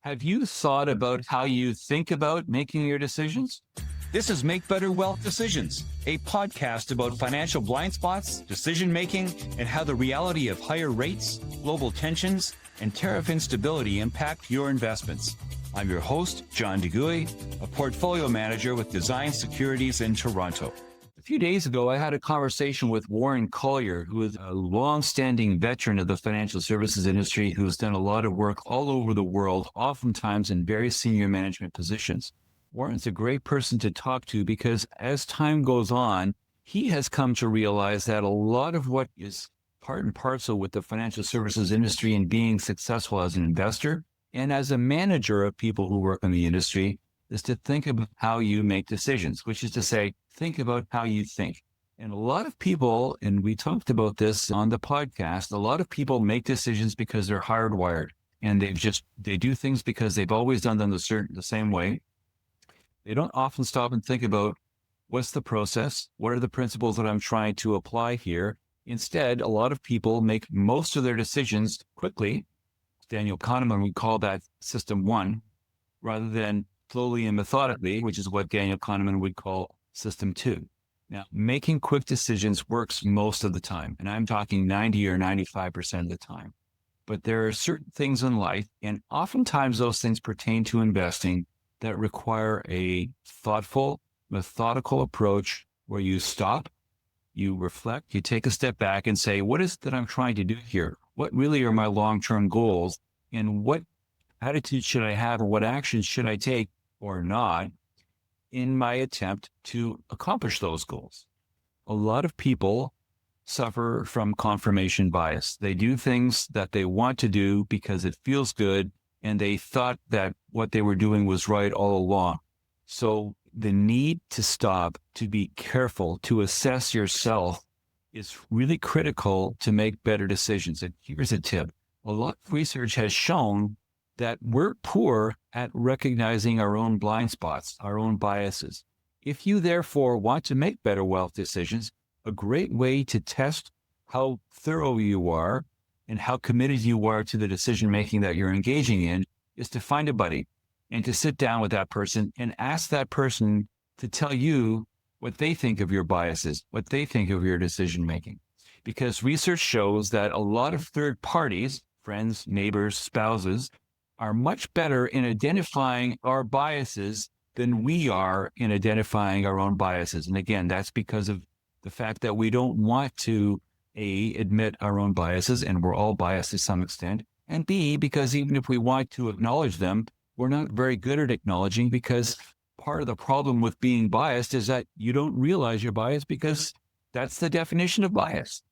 Have you thought about how you think about making your decisions? This is Make Better Wealth Decisions, a podcast about financial blind spots, decision making, and how the reality of higher rates, global tensions, and tariff instability impact your investments. I'm your host, John De Goey, a portfolio manager with Design Securities in Toronto. A few days ago, I had a conversation with Warren Collier, who is a long-standing veteran of the financial services industry who has done a lot of work all over the world, oftentimes in very senior management positions. Warren's a great person to talk to because as time goes on, he has come to realize that a lot of what is part and parcel with the financial services industry and being successful as an investor and as a manager of people who work in the industry is to think about how you make decisions, which is to say, think about how you think. And a lot of people, and we talked about this on the podcast, a lot of people make decisions because they're hardwired and they do things because they've always done them the same way. They don't often stop and think about what's the process? What are the principles that I'm trying to apply here? Instead, a lot of people make most of their decisions quickly. Daniel Kahneman would call that system one, rather than slowly and methodically, which is what Daniel Kahneman would call system two. Now, making quick decisions works most of the time, and I'm talking 90 or 95% of the time. But there are certain things in life, and oftentimes those things pertain to investing, that require a thoughtful, methodical approach where you stop, you reflect, you take a step back and say, what is it that I'm trying to do here? What really are my long-term goals? And what attitude should I have, or what actions should I take or not in my attempt to accomplish those goals? A lot of people suffer from confirmation bias. They do things that they want to do because it feels good, and they thought that what they were doing was right all along. So the need to stop, to be careful, to assess yourself is really critical to make better decisions. And here's a tip. A lot of research has shown that we're poor at recognizing our own blind spots, our own biases. If you therefore want to make better wealth decisions, a great way to test how thorough you are and how committed you are to the decision-making that you're engaging in is to find a buddy and to sit down with that person and ask that person to tell you what they think of your biases, what they think of your decision-making. Because research shows that a lot of third parties, friends, neighbors, spouses, are much better in identifying our biases than we are in identifying our own biases. And again, that's because of the fact that we don't want to, A, admit our own biases, and we're all biased to some extent, and B, because even if we want to acknowledge them, we're not very good at acknowledging, because part of the problem with being biased is that you don't realize you're biased because that's the definition of bias.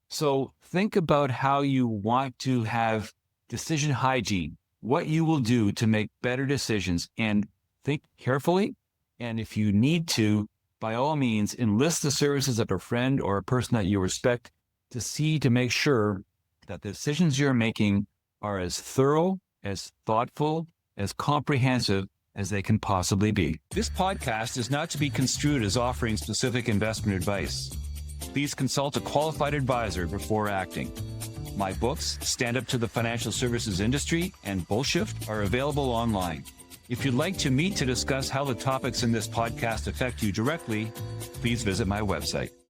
So think about how you want to have decision hygiene, what you will do to make better decisions, and think carefully. And if you need to, by all means, enlist the services of a friend or a person that you respect to make sure that the decisions you're making are as thorough, as thoughtful, as comprehensive as they can possibly be. This podcast is not to be construed as offering specific investment advice. Please consult a qualified advisor before acting. My books, Stand Up to the Financial Services Industry and Bullshift, are available online. If you'd like to meet to discuss how the topics in this podcast affect you directly, please visit my website.